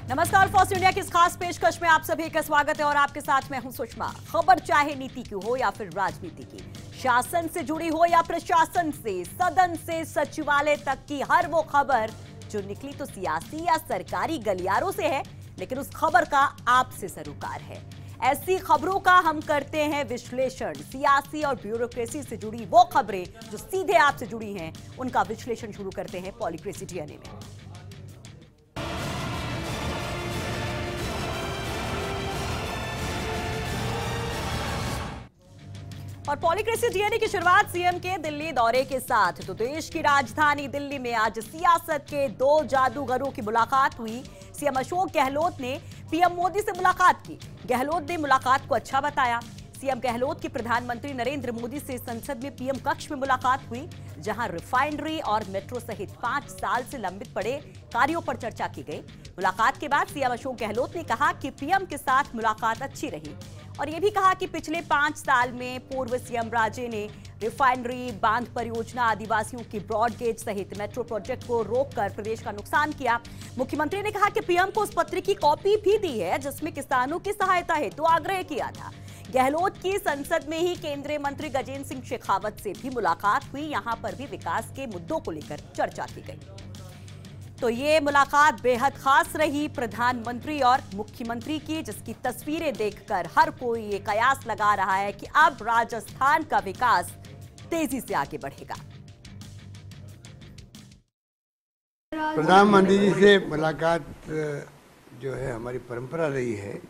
नमस्कार, first India की इस खास पेशकश में आप सभी का स्वागत है और आपके साथ मैं हूं सुषमा। खबर चाहे नीति की हो या फिर राजनीति की, शासन से जुड़ी हो या प्रशासन से, सदन से सचिवालय तक की हर वो खबर जो निकली तो सियासी या सरकारी गलियारों से है, लेकिन उस खबर का आपसे सरोकार है। ऐसी खबरों का हम करते हैं विश्लेषण। सियासी और ब्यूरोक्रेसी से जुड़ी वो खबरें जो सीधे आपसे जुड़ी हैं, उनका विश्लेषण शुरू करते हैं पॉलीक्रेसी डीएनए में। और पॉलीक्रेसी डीएनए की शुरुआत सीएम के दिल्ली दौरे के साथ। तो देश की राजधानी दिल्ली में आज सियासत के दो जादूगरों की मुलाकात हुई। सीएम अशोक गहलोत ने पीएम मोदी से मुलाकात की। गहलोत ने मुलाकात को अच्छा बताया। सीएम गहलोत की प्रधानमंत्री नरेंद्र मोदी से संसद में पीएम कक्ष में मुलाकात हुई, जहां रिफाइनरी और मेट्रो सहित 5 साल से लंबित पड़े कार्यों पर चर्चा की गई। मुलाकात के बाद सीएम अशोक गहलोत ने कहा कि पीएम के साथ मुलाकात अच्छी रही और यह भी कहा कि पिछले 5 साल में पूर्व सीएम राजे ने रिफाइनरी, बांध परियोजना, आदिवासियों की ब्रॉडगेज सहित मेट्रो प्रोजेक्ट को रोककर प्रदेश का नुकसान किया। मुख्यमंत्री ने कहा कि पीएम को उस पत्र की कॉपी भी दी है जिसमें किसानों की सहायता हेतु आग्रह किया था। गहलोत की संसद में ही केंद्रीय मंत्री गजेंद्र सिंह शेखावत से भी मुलाकात हुई। यहां पर भी विकास के मुद्दों को लेकर चर्चा की गई। तो ये मुलाकात बेहद खास रही प्रधानमंत्री और मुख्यमंत्री की, जिसकी तस्वीरें देखकर हर कोई ये कयास लगा रहा है कि अब राजस्थान का विकास तेजी से आगे बढ़ेगा। प्रधानमंत्री जी से मुलाकात जो है हमारी परंपरा रही है।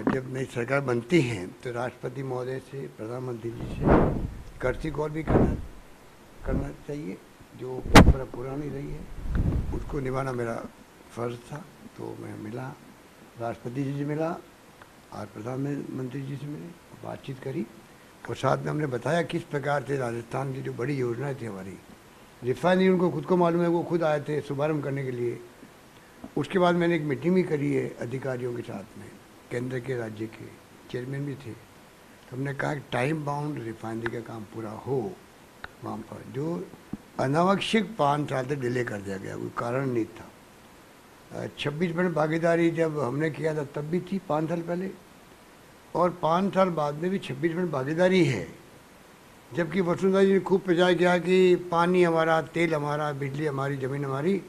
जब नई सरकार बनती है तो राष्ट्रपति महोदय से, प्रधानमंत्री जी से कर्तव्य कौल भी करना चाहिए। जो परंपरा पुरानी रही है उसको निभाना मेरा फर्ज था। तो मैं मिला, राष्ट्रपति जी से मिला और प्रधानमंत्री जी से मिले, बातचीत करी और साथ में हमने बताया किस प्रकार से राजस्थान की जो बड़ी योजनाएं थी हमारी, रिफाइनरी उनको खुद को मालूम है, वो खुद आए थे शुभारंभ करने के लिए। उसके बाद मैंने एक मीटिंग भी करी है अधिकारियों के साथ में, केंद्र के, राज्य के चेयरमैन भी थे। तो हमने कहा कि टाइम बाउंड रिफाइनरी का काम पूरा हो वहाँ पर। जो अनावश्यक 5 साल तक डिले कर दिया गया, कोई कारण नहीं था। 26% भागीदारी जब हमने किया था तब भी थी 5 साल पहले, और 5 साल बाद में भी 26% भागीदारी है। जबकि वसुंधरा जी ने खूब प्रचार किया कि पानी हमारा, तेल हमारा, बिजली हमारी, ज़मीन हमारी,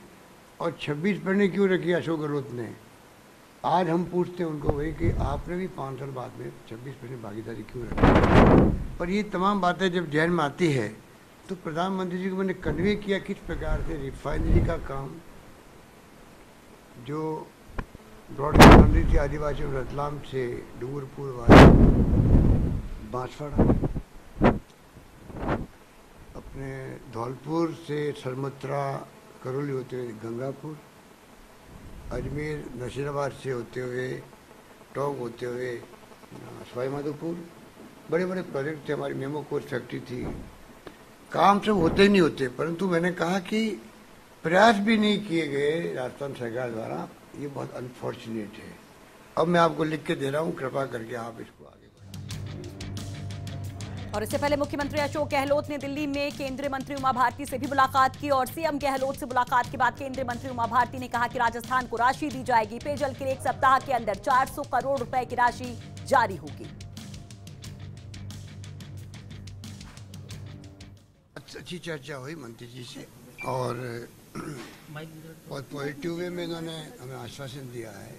और 26% क्यों रखी अशोक गहलोत ने। आज हम पूछते हैं उनको वही कि आपने भी 5 साल बाद में 26% भागीदारी क्यों रखी। पर ये तमाम बातें जब ध्यान में आती है तो प्रधानमंत्री जी को मैंने कन्वे किया किस प्रकार से रिफाइनरी का काम जो ब्रॉडगेज थी आदिवासियों, रतलाम से डूंगरपुर वाले बांसवाड़ा, अपने धौलपुर से सरमत्रा करौली होते हुए गंगापुर, अजमेर नशीराबाद से होते हुए टोंक होते हुए सवाई माधोपुर, बड़े बड़े प्रोजेक्ट थे। हमारी मेमो कोच फैक्ट्री थी। काम सब होते ही नहीं होते, परंतु मैंने कहा कि प्रयास भी नहीं किए गए राजस्थान सरकार द्वारा। ये बहुत अनफॉर्चुनेट है। अब मैं आपको लिख के दे रहा हूँ, कृपा करके आप इसको आगे बढ़ाएं। और इससे पहले मुख्यमंत्री अशोक गहलोत ने दिल्ली में केंद्रीय मंत्री उमा भारती से भी मुलाकात की और सीएम गहलोत से मुलाकात के बाद केंद्रीय मंत्री उमा भारती ने कहा कि राजस्थान को राशि दी जाएगी। पेयजल के लिए 1 सप्ताह के अंदर 400 करोड़ रुपए की राशि जारी होगी। अच्छी चर्चा हुई मंत्री जी से और बहुत पॉजिटिव वे में इन्होंने हमें आश्वासन दिया है।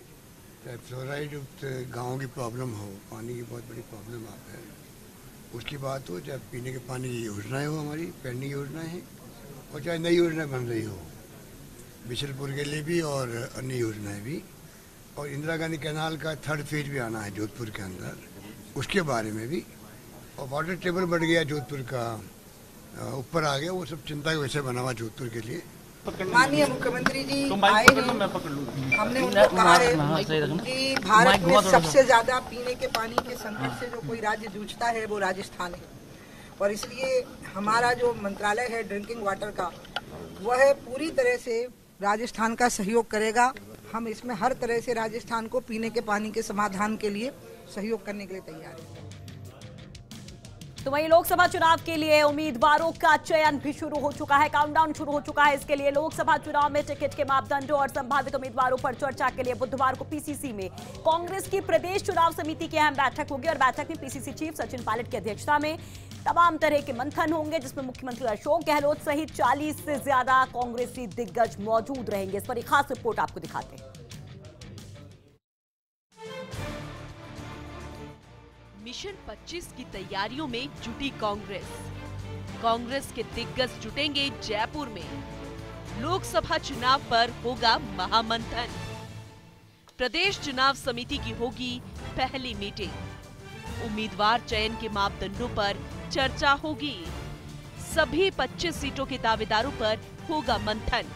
चाहे फ्लोराइड युक्त गाँव की प्रॉब्लम हो, पानी की बहुत बड़ी प्रॉब्लम आप है, उसकी बात हो, चाहे पीने के पानी की योजनाएं हो, हमारी पेंडिंग योजनाएं हैं, और चाहे नई योजना बन रही हो बिशलपुर के लिए भी और अन्य योजनाएं भी, और इंदिरा गांधी कैनाल का 3rd फेज भी आना है जोधपुर के अंदर, उसके बारे में भी। और वाटर टेबल बढ़ गया जोधपुर का, ऊपर आ गया, वो सब चिंता का विषय बना हुआ जोधपुर के लिए। माननीय मुख्यमंत्री जी आए हैं, हमने उनको कहा है कि भारत में सबसे ज्यादा पीने के पानी के संकट से जो कोई राज्य जूझता है वो राजस्थान है, और इसलिए हमारा जो मंत्रालय है ड्रिंकिंग वाटर का, वह पूरी तरह से राजस्थान का सहयोग करेगा। हम इसमें हर तरह से राजस्थान को पीने के पानी के समाधान के लिए सहयोग करने के लिए तैयार हैं। तो वहीं लोकसभा चुनाव के लिए उम्मीदवारों का चयन भी शुरू हो चुका है, काउंटडाउन शुरू हो चुका है। इसके लिए लोकसभा चुनाव में टिकट के मापदंडों और संभावित उम्मीदवारों पर चर्चा के लिए बुधवार को पीसीसी में कांग्रेस की प्रदेश चुनाव समिति की अहम बैठक होगी और बैठक में पीसीसी चीफ सचिन पायलट की अध्यक्षता में तमाम तरह के मंथन होंगे, जिसमें मुख्यमंत्री अशोक गहलोत सहित 40 से ज्यादा कांग्रेसी दिग्गज मौजूद रहेंगे। इस पर एक खास रिपोर्ट आपको दिखाते हैं। मिशन 25 की तैयारियों में जुटी कांग्रेस। कांग्रेस के दिग्गज जुटेंगे जयपुर में। लोकसभा चुनाव पर होगा महामंथन। प्रदेश चुनाव समिति की होगी पहली मीटिंग। उम्मीदवार चयन के मापदंडों पर चर्चा होगी। सभी 25 सीटों के दावेदारों पर होगा मंथन।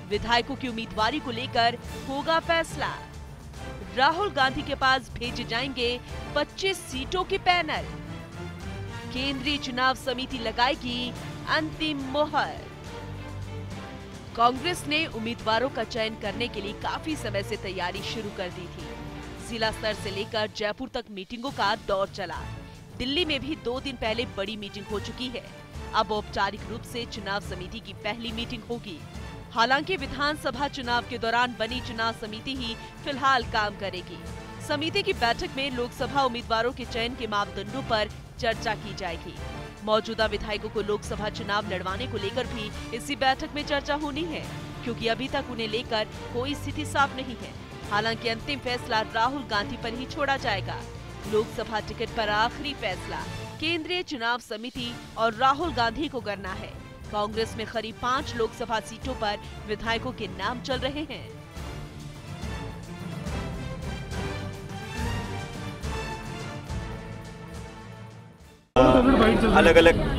विधायकों की उम्मीदवारी को लेकर होगा फैसला। राहुल गांधी के पास भेजे जाएंगे 25 सीटों के पैनल। केंद्रीय चुनाव समिति लगाएगी अंतिम मोहर। कांग्रेस ने उम्मीदवारों का चयन करने के लिए काफी समय से तैयारी शुरू कर दी थी। जिला स्तर से लेकर जयपुर तक मीटिंगों का दौर चला। दिल्ली में भी 2 दिन पहले बड़ी मीटिंग हो चुकी है। अब औपचारिक रूप से चुनाव समिति की पहली मीटिंग होगी। हालांकि विधानसभा चुनाव के दौरान बनी चुनाव समिति ही फिलहाल काम करेगी। समिति की बैठक में लोकसभा उम्मीदवारों के चयन के मापदंडों पर चर्चा की जाएगी। मौजूदा विधायकों को लोकसभा चुनाव लड़वाने को लेकर भी इसी बैठक में चर्चा होनी है, क्योंकि अभी तक उन्हें लेकर कोई स्थिति साफ नहीं है। हालांकि अंतिम फैसला राहुल गांधी पर ही छोड़ा जाएगा। लोकसभा टिकट पर आखिरी फैसला केंद्रीय चुनाव समिति और राहुल गांधी को करना है। कांग्रेस में करीब 5 लोकसभा सीटों पर विधायकों के नाम चल रहे हैं। अलग अलग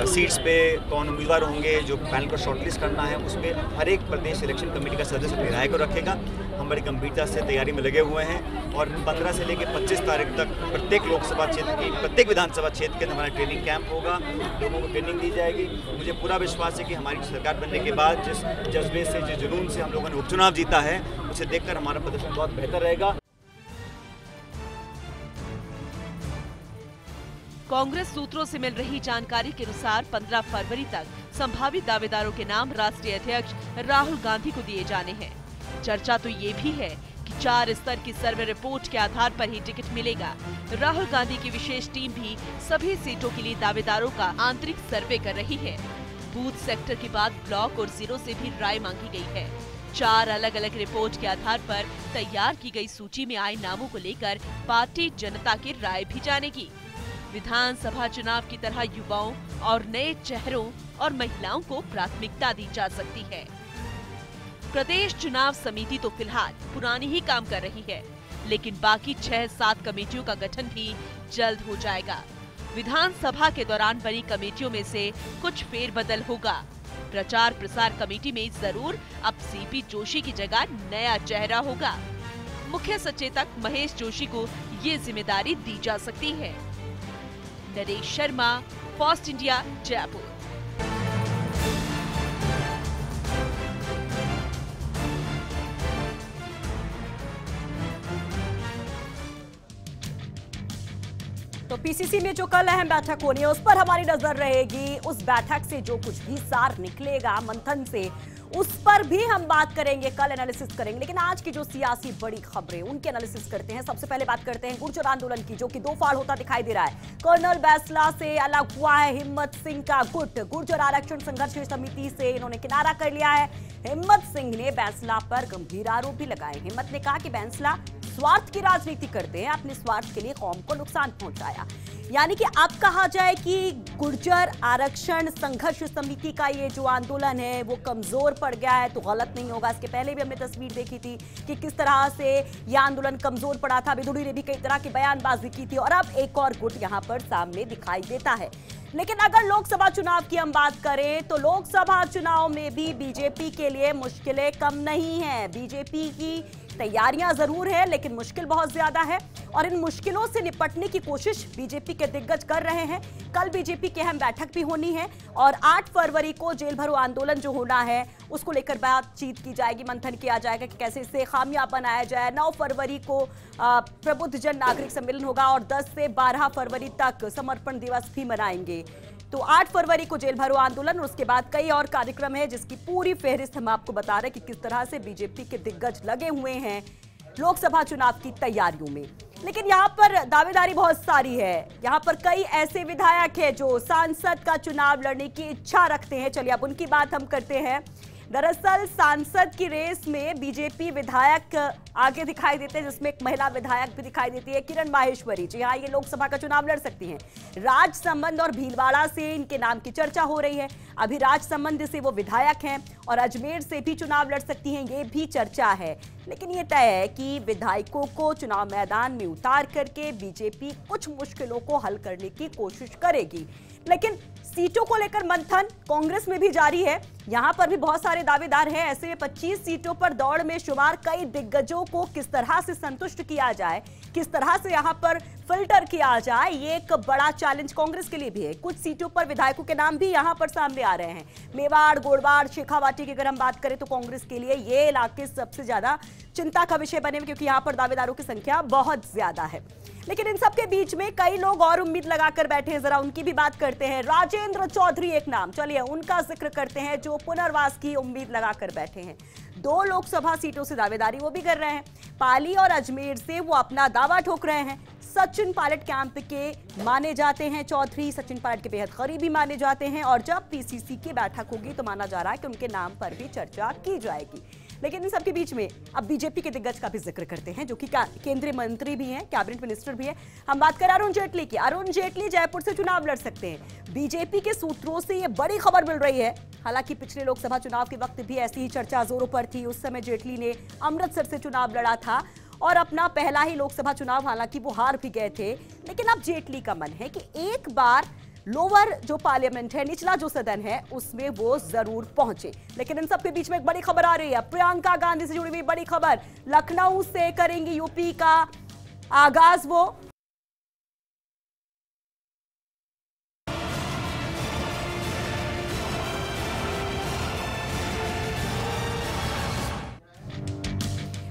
सीट्स पे कौन उम्मीदवार होंगे, जो पैनल को शॉर्टलिस्ट करना है, उसमें हर एक प्रदेश इलेक्शन कमेटी का सदस्य विधायक को रखेगा। हम बड़ी गंभीरता से तैयारी में लगे हुए हैं और 15 से लेकर 25 तारीख तक प्रत्येक लोकसभा क्षेत्र की, प्रत्येक विधानसभा क्षेत्र के अंदर हमारा ट्रेनिंग कैंप होगा। लोगों को ट्रेनिंग दी जाएगी। मुझे पूरा विश्वास है कि हमारी सरकार बनने के बाद जिस जज्बे से, जिस जुनून से हम लोगों ने उपचुनाव जीता है, उसे देखकर हमारा प्रदर्शन बहुत बेहतर रहेगा। कांग्रेस सूत्रों से मिल रही जानकारी के अनुसार 15 फरवरी तक संभावित दावेदारों के नाम राष्ट्रीय अध्यक्ष राहुल गांधी को दिए जाने हैं। चर्चा तो ये भी है कि 4 स्तर की सर्वे रिपोर्ट के आधार पर ही टिकट मिलेगा। राहुल गांधी की विशेष टीम भी सभी सीटों के लिए दावेदारों का आंतरिक सर्वे कर रही है। बूथ सेक्टर के बाद ब्लॉक और जिलों से भी राय मांगी गई है। 4 अलग अलग रिपोर्ट के आधार पर तैयार की गई सूची में आए नामों को लेकर पार्टी जनता की राय भी जानेगी। विधानसभा चुनाव की तरह युवाओं और नए चेहरों और महिलाओं को प्राथमिकता दी जा सकती है। प्रदेश चुनाव समिति तो फिलहाल पुरानी ही काम कर रही है, लेकिन बाकी 6-7 कमेटियों का गठन भी जल्द हो जाएगा। विधानसभा के दौरान बनी कमेटियों में से कुछ फेरबदल होगा। प्रचार प्रसार कमेटी में जरूर अब सीपी जोशी की जगह नया चेहरा होगा। मुख्य सचेतक महेश जोशी को ये जिम्मेदारी दी जा सकती है। Naresh Sharma, fast India, Jaipur. तो पीसीसी में जो कल अहम बैठक होनी है उस पर हमारी नजर रहेगी। उस बैठक से जो कुछ भी सार निकलेगा मंथन से, उस पर भी हम बात करेंगे, कल एनालिसिस करेंगे। लेकिन आज की जो सियासी बड़ी खबरें उनके एनालिसिस करते हैं। सबसे पहले बात करते हैं गुर्जर आंदोलन की, जो कि 2 फाड़ होता दिखाई दे रहा है। कर्नल बैंसला से अलग हुआ है हिम्मत सिंह का गुट। गुर्जर आरक्षण संघर्ष समिति से इन्होंने किनारा कर लिया है। हिम्मत सिंह ने बैंसला पर गंभीर आरोप भी लगाए। हिम्मत ने कहा कि बैंसला स्वार्थ की राजनीति करते हैं, अपने स्वार्थ के लिए कौम को नुकसान पहुंचाया। यानी कि अब कहा जाए कि गुर्जर आरक्षण संघर्ष समिति का ये जो आंदोलन है वो कमजोर पड़ गया है तो गलत नहीं होगा। इसके पहले भी हमने तस्वीर देखी थी कि किस तरह से यह आंदोलन कमजोर पड़ा था। बिधुड़ी ने भी कई तरह की बयानबाजी की थी और अब एक और गुट यहां पर सामने दिखाई देता है। लेकिन अगर लोकसभा चुनाव की हम बात करें तो लोकसभा चुनाव में भी बीजेपी के लिए मुश्किलें कम नहीं है। बीजेपी की तैयारियां जरूर है लेकिन मुश्किल बहुत ज्यादा है और इन मुश्किलों से निपटने की कोशिश बीजेपी के दिग्गज कर रहे हैं। कल बीजेपी की अहम बैठक भी होनी है और 8 फरवरी को जेल भरो आंदोलन जो होना है उसको लेकर बातचीत की जाएगी, मंथन किया जाएगा कि कैसे इससे खामियां बनाया जाए। 9 फरवरी को प्रबुद्ध जन नागरिक सम्मेलन होगा और 10 से 12 फरवरी तक समर्पण दिवस भी मनाएंगे। तो 8 फरवरी को जेल भरो आंदोलन और उसके बाद कई और कार्यक्रम है जिसकी पूरी फेहरिस्त हम आपको बता रहे हैं कि किस तरह से बीजेपी के दिग्गज लगे हुए हैं लोकसभा चुनाव की तैयारियों में। लेकिन यहाँ पर दावेदारी बहुत सारी है। यहाँ पर कई ऐसे विधायक हैं जो सांसद का चुनाव लड़ने की इच्छा रखते हैं। चलिए अब उनकी बात हम करते हैं। दरअसल सांसद की रेस में बीजेपी विधायक आगे दिखाई देते हैं, जिसमें एक महिला विधायक भी दिखाई देती है, किरण माहेश्वरी जी। हाँ, ये लोकसभा का चुनाव लड़ सकती हैं। राजसमंद और भीलवाड़ा से इनके नाम की चर्चा हो रही है। अभी राजसमंद से वो विधायक हैं और अजमेर से भी चुनाव लड़ सकती हैं, ये भी चर्चा है। लेकिन ये तय है कि विधायकों को चुनाव मैदान में उतार करके बीजेपी कुछ मुश्किलों को हल करने की कोशिश करेगी। लेकिन सीटों को लेकर मंथन कांग्रेस में भी जारी है। यहां पर भी बहुत सारे दावेदार हैं। ऐसे में 25 सीटों पर दौड़ में शुमार कई दिग्गजों को किस तरह से संतुष्ट किया जाए, किस तरह से यहां पर फिल्टर किया जाए, ये एक बड़ा चैलेंज कांग्रेस के लिए भी है। कुछ सीटों पर विधायकों के नाम भी यहां पर सामने आ रहे हैं। मेवाड़, गोड़वाड़, शेखावाटी की अगर हम बात करें तो कांग्रेस के लिए ये इलाके सबसे ज्यादा चिंता का विषय बने क्योंकि यहां पर दावेदारों की संख्या बहुत ज्यादा है। लेकिन इन सबके बीच में कई लोग और उम्मीद लगाकर बैठे हैं, जरा उनकी भी बात करते हैं। राजेंद्र चौधरी एक नाम, चलिए उनका जिक्र करते हैं जो पुनर्वास की उम्मीद लगाकर बैठे हैं। 2 लोकसभा सीटों से दावेदारी वो भी कर रहे हैं। पाली और अजमेर से वो अपना दावा ठोक रहे हैं। सचिन पायलट कैंप के माने जाते हैं चौधरी, सचिन पायलट के बेहद करीबी माने जाते हैं और जब पीसीसी की बैठक होगी तो माना जा रहा है कि उनके नाम पर भी चर्चा की जाएगी। लेकिन इन सबके बीच में अब बीजेपी के दिग्गज का भी जिक्र करते हैं जो कि केंद्रीय मंत्री भी हैं, कैबिनेट मिनिस्टर भी हैं। हम बात करें अरुण जेटली की। अरुण जेटली जयपुर से चुनाव लड़ सकते हैं। बीजेपी के सूत्रों से ये बड़ी खबर मिल रही है। हालांकि पिछले लोकसभा चुनाव के वक्त भी ऐसी ही चर्चा जोरों पर थी। उस समय जेटली ने अमृतसर से चुनाव लड़ा था और अपना पहला ही लोकसभा चुनाव हालांकि वो हार भी गए थे। लेकिन अब जेटली का मन है कि एक बार लोअर जो पार्लियामेंट है, निचला जो सदन है, उसमें वो जरूर पहुंचे। लेकिन इन सबके बीच में एक बड़ी खबर आ रही है। प्रियंका गांधी से जुड़ी हुई बड़ी खबर। लखनऊ से करेंगी यूपी का आगाज वो।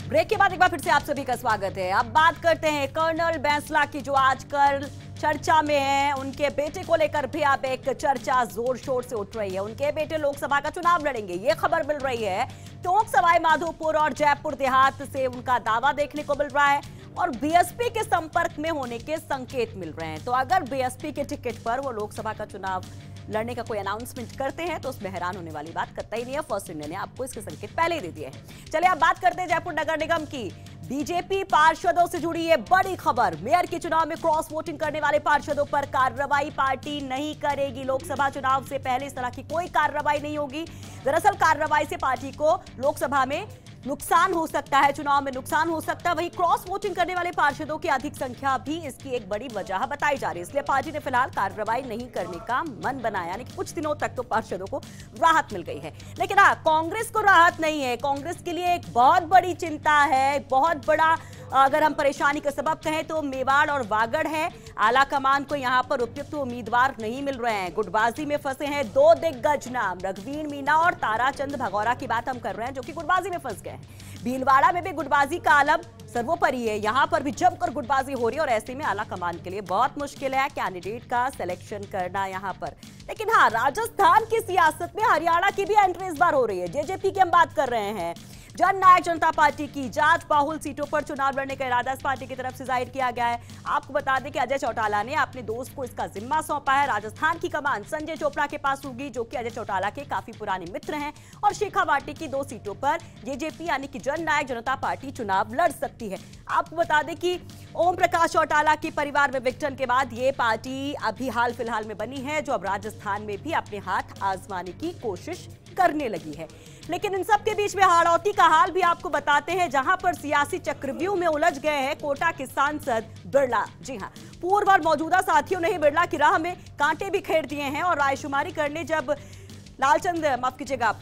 ब्रेक के बाद एक बार फिर से आप सभी का स्वागत है। अब बात करते हैं कर्नल बैंसला की जो आजकल चर्चा में है। उनके बेटे को लेकर भी अब एक चर्चा जोर शोर से उठ रही है। उनके बेटे लोकसभा का चुनाव लड़ेंगे, ये खबर मिल रही है। टोंक, सवाई माधोपुर और जयपुर देहात से उनका दावा देखने को मिल रहा है और बीएसपी के संपर्क में होने के संकेत मिल रहे हैं। तो अगर बीएसपी के टिकट पर वो लोकसभा का चुनाव लड़ने का कोई अनाउंसमेंट करते हैं तो उसमें हैरान होने वाली बात कतई नहीं है। फर्स्ट इंडिया ने आपको इसके संकेत पहले ही दे दिए हैं। चलिए अब बात करते हैं जयपुर नगर निगम की। बीजेपी पार्षदों से जुड़ी ये बड़ी खबर। मेयर के चुनाव में क्रॉस वोटिंग करने वाले पार्षदों पर कार्रवाई पार्टी नहीं करेगी। लोकसभा चुनाव से पहले इस तरह की कोई कार्रवाई नहीं होगी। दरअसल कार्रवाई से पार्टी को लोकसभा में नुकसान हो सकता है, चुनाव में नुकसान हो सकता है। वहीं क्रॉस वोटिंग करने वाले पार्षदों की अधिक संख्या भी इसकी एक बड़ी वजह बताई जा रही है। इसलिए पार्टी ने फिलहाल कार्रवाई नहीं करने का मन बनाया, यानी कि कुछ दिनों तक तो पार्षदों को राहत मिल गई है। लेकिन हाँ, कांग्रेस को राहत नहीं है। कांग्रेस के लिए एक बहुत बड़ी चिंता है, बहुत बड़ा अगर हम परेशानी का सबब कहें तो मेवाड़ और वागड़ है। आला कमान को यहां पर उपयुक्त उम्मीदवार नहीं मिल रहे हैं। गुटबाजी में फंसे हैं 2 दिग्गज नाम, रघुवीर मीना और ताराचंद भगौरा की बात हम कर रहे हैं जो कि गुटबाजी में फंस गए हैं। भीलवाड़ा में भी गुटबाजी का आलम सर्वोपरि है। यहां पर भी जमकर गुटबाजी हो रही है और ऐसे में आला कमान के लिए बहुत मुश्किल है कैंडिडेट का सिलेक्शन करना यहां पर। लेकिन हाँ, राजस्थान की सियासत में हरियाणा की भी एंट्री इस बार हो रही है। जेजेपी की हम बात कर रहे हैं। जननायक जनता पार्टी की जाट बाहुल सीटों पर चुनाव लड़ने का इरादा इस पार्टी की तरफ से जाहिर किया गया है। आपको बता दें कि अजय चौटाला ने अपने दोस्त को इसका जिम्मा सौंपा है। राजस्थान की कमान संजय चोपड़ा के पास होगी जो कि अजय चौटाला के काफी पुराने मित्र हैं और शेखावाटी की 2 सीटों पर जेजेपी यानी कि जननायक जनता पार्टी चुनाव लड़ सकती है। आपको बता दें कि ओम प्रकाश चौटाला के परिवार में विघटन के बाद ये पार्टी अभी हाल फिलहाल में बनी है जो अब राजस्थान में भी अपने हाथ आजमाने की कोशिश करने लगी है। लेकिन इन सब के बीच में हाड़ौती का हाल भी आपको बताते हैं जहां पर सियासी चक्रव्यूह में उलझ गए हैं कोटा के सांसद बिरला। जी हां, पूर्व और मौजूदा साथियों ने ही बिरला की राह में कांटे भी खेड़ दिए हैं और रायशुमारी करने जब लालचंद, माफ कीजिएगा,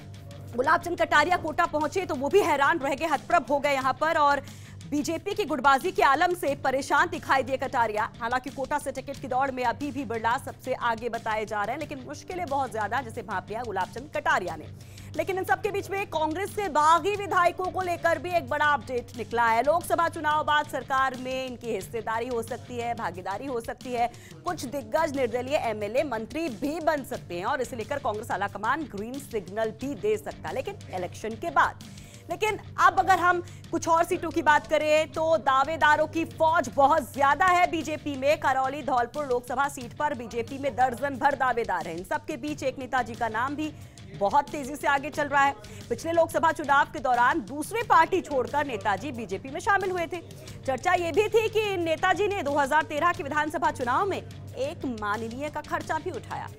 गुलाब चंद कटारिया कोटा पहुंचे तो वो भी हैरान रह गए, हतप्रभ हो गए यहां पर, और बीजेपी की गुटबाजी के आलम से परेशान दिखाई दिए कटारिया। हालांकि कोटा से टिकट की दौड़ में अभी भी बिरला सबसे आगे बताए जा रहे हैं, लेकिन मुश्किलें बहुत ज्यादा जैसे भाप लिया गुलाब चंद कटारिया ने। लेकिन इन सबके बीच में कांग्रेस से बागी विधायकों को लेकर भी एक बड़ा अपडेट निकला है। लोकसभा चुनाव बाद सरकार में इनकी हिस्सेदारी हो सकती है, भागीदारी हो सकती है, कुछ दिग्गज निर्दलीय एमएलए मंत्री भी बन सकते हैं और इसे लेकर कांग्रेस आलाकमान ग्रीन सिग्नल भी दे सकता है, लेकिन इलेक्शन के बाद। लेकिन अब अगर हम कुछ और सीटों की बात करें तो दावेदारों की फौज बहुत ज्यादा है बीजेपी में। करौली धौलपुर लोकसभा सीट पर बीजेपी में दर्जन भर दावेदार हैं। इन सबके बीच एक नेताजी का नाम भी बहुत तेजी से आगे चल रहा है। पिछले लोकसभा चुनाव के दौरान दूसरी पार्टी छोड़कर नेताजी बीजेपी में शामिल हुए थे। चर्चा यह भी थी कि नेताजी ने 2013 के विधानसभा चुनाव में एक माननीय का खर्चा भी उठाया।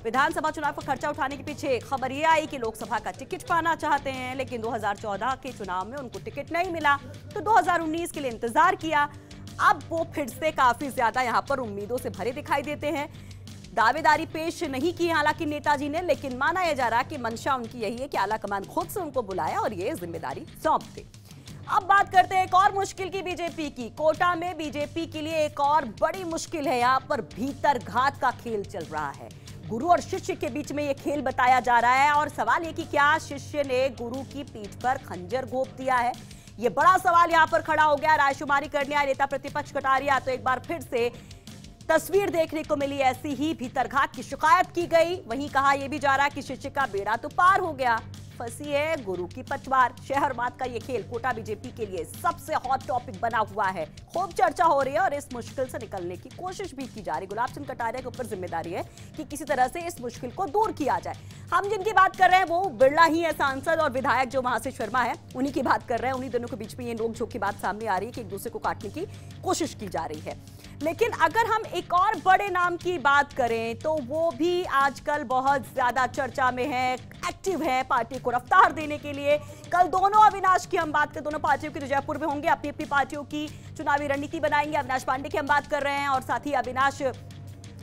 विधानसभा चुनाव का खर्चा उठाने के पीछे खबर यह आई कि लोकसभा का टिकट पाना चाहते हैं, लेकिन 2014 के चुनाव में उनको टिकट नहीं मिला तो 2019 के लिए इंतजार किया। अब वो फिर से काफी ज्यादा यहां पर उम्मीदों से भरे दिखाई देते हैं। दावेदारी पेश नहीं की हालांकि नेताजी ने, लेकिन माना यह जा रहा कि मंशा उनकी यही है कि आलाकमान खुद से उनको बुलाया और ये जिम्मेदारी सौंप दे। अब बात करते हैं एक और मुश्किल की बीजेपी की। कोटा में बीजेपी के लिए एक और बड़ी मुश्किल है। यहाँ पर भीतर घात का खेल चल रहा है। गुरु और शिष्य के बीच में यह खेल बताया जा रहा है और सवाल ये कि क्या शिष्य ने गुरु की पीठ पर खंजर घोंप दिया है, ये बड़ा सवाल यहां पर खड़ा हो गया। रायशुमारी करने आए नेता प्रतिपक्ष कटारिया तो एक बार फिर से तस्वीर देखने को मिली, ऐसी ही भीतरघात की शिकायत की गई। वहीं कहा यह भी जा रहा है कि शिष्य का बेड़ा तो पार हो गया, फंसी है गुरु की पटवार। शहरवाद का ये खेल कोटा बीजेपी के लिए सबसे हॉट टॉपिक बना हुआ है। खूब चर्चा हो रही है और इस मुश्किल से निकलने की कोशिश भी की जा रही। गुलाब चंद कटारिया के ऊपर जिम्मेदारी है कि किसी तरह से इस मुश्किल को दूर किया जाए। हम जिनकी बात कर रहे हैं वो बिरला ही है, सांसद और विधायक जो महाशय शर्मा है, उन्हीं की बात कर रहे हैं। उन्हीं दोनों के बीच में ये नोकझोंक की बात सामने आ रही है कि एक दूसरे को काटने की कोशिश की जा रही है। लेकिन अगर हम एक और बड़े नाम की बात करें तो वो भी आजकल बहुत ज्यादा चर्चा में है, एक्टिव है पार्टी को रफ्तार देने के लिए। कल दोनों अविनाश की हम बात करें, दोनों पार्टियों की जयपुर में होंगे, अपनी अपनी पार्टियों की चुनावी रणनीति बनाएंगे। अविनाश पांडे की हम बात कर रहे हैं और साथ ही अविनाश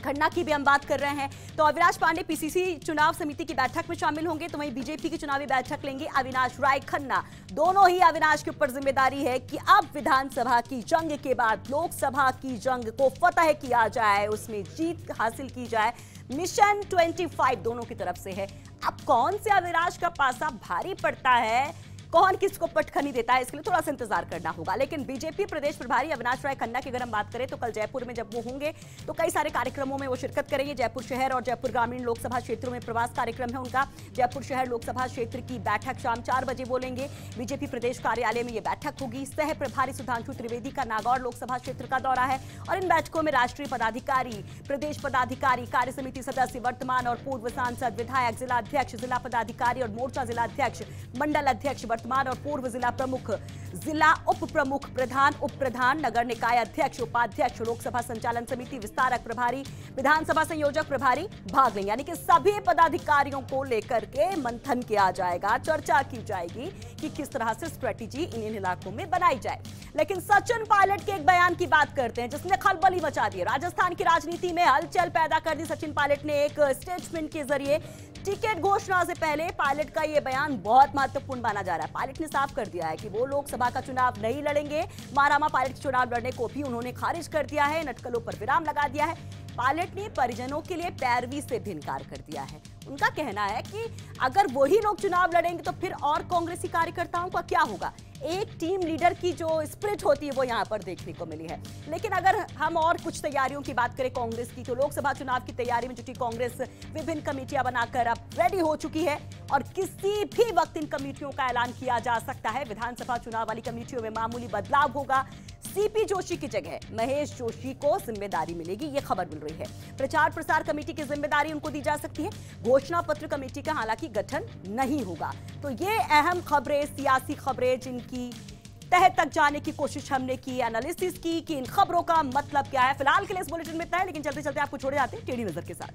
खन्ना की भी हम बात कर रहे हैं। तो अविनाश पांडे पीसीसी चुनाव समिति की बैठक में शामिल होंगे, तो वहीं बीजेपी की चुनावी बैठक लेंगे अविनाश राय खन्ना। दोनों ही अविनाश के ऊपर जिम्मेदारी है कि अब विधानसभा की जंग के बाद लोकसभा की जंग को फतह किया जाए, उसमें जीत हासिल की जाए। मिशन 25 दोनों की तरफ से है। अब कौन से अविनाश का पासा भारी पड़ता है, कौन किसको पटखनी देता है, इसके लिए थोड़ा सा इंतजार करना होगा। लेकिन बीजेपी प्रदेश प्रभारी अविनाश राय खन्ना की अगर हम बात करें तो कल जयपुर में जब वो होंगे तो कई सारे कार्यक्रमों में वो शिरकत करेंगे। जयपुर शहर और जयपुर ग्रामीण लोकसभा क्षेत्रों में प्रवास कार्यक्रम है उनका। जयपुर शहर लोकसभा क्षेत्र की बैठक शाम 4 बजे बोलेंगे। बीजेपी प्रदेश कार्यालय में ये बैठक होगी। सह प्रभारी सुधांशु त्रिवेदी का नागौर लोकसभा क्षेत्र का दौरा है और इन बैठकों में राष्ट्रीय पदाधिकारी, प्रदेश पदाधिकारी, कार्य समिति सदस्य, वर्तमान और पूर्व सांसद, विधायक, जिला अध्यक्ष, जिला पदाधिकारी और मोर्चा जिला अध्यक्ष, मंडल अध्यक्ष, वर्तमान और पूर्व जिला प्रमुख, जिला उप प्रमुख, प्रधान, उप प्रधान, नगर निकाय अध्यक्ष, उपाध्यक्ष, लोकसभा संचालन समिति विस्तारक प्रभारी, विधानसभा संयोजक प्रभारी भाग लेंगे। यानी कि सभी पदाधिकारियों को लेकर के मंथन किया जाएगा, चर्चा की जाएगी कि किस तरह से स्ट्रेटेजी इन इलाकों में बनाई जाए। लेकिन सचिन पायलट के एक बयान की बात करते हैं जिसने खलबली मचा दी। राजस्थान की राजनीति में हलचल पैदा कर दी। सचिन पायलट ने एक स्टेटमेंट के जरिए टिकट घोषणा से पहले पायलट का यह बयान बहुत महत्वपूर्ण माना जा रहा है। पायलट ने साफ कर दिया है कि वो लोकसभा का चुनाव नहीं लड़ेंगे। मारामा पायलट चुनाव लड़ने को भी उन्होंने खारिज कर दिया है, नटकलों पर विराम लगा दिया है। पायलट ने परिजनों के लिए पैरवी से भी इनकार कर दिया है। उनका कहना है कि अगर वही लोग चुनाव लड़ेंगे तो फिर और कांग्रेसी कार्यकर्ताओं का क्या होगा। एक टीम लीडर की जो स्पिरिट होती है वो यहाँ पर देखने को मिली है। लेकिन अगर हम और कुछ तैयारियों की बात करें कांग्रेस की, तो लोकसभा चुनाव की तैयारी में जुटी कांग्रेस विभिन्न कमेटियां बनाकर अब रेडी हो चुकी है और किसी भी वक्त इन कमेटियों का ऐलान किया जा सकता है। विधानसभा चुनाव वाली कमेटियों में मामूली बदलाव होगा। सीपी जोशी की जगह महेश जोशी को जिम्मेदारी मिलेगी, ये खबर मिल रही है। प्रचार प्रसार कमेटी की जिम्मेदारी उनको दी जा सकती है। घोषणा पत्र कमेटी का हालांकि गठन नहीं होगा। तो ये अहम खबरें, सियासी खबरें जिनकी तह तक जाने की कोशिश हमने की, एनालिसिस की कि इन खबरों का मतलब क्या है। फिलहाल के लिए इस बुलेटिन में इतना है, लेकिन चलते चलते आपको छोड़े जाते हैं टेढ़ी नजर के साथ।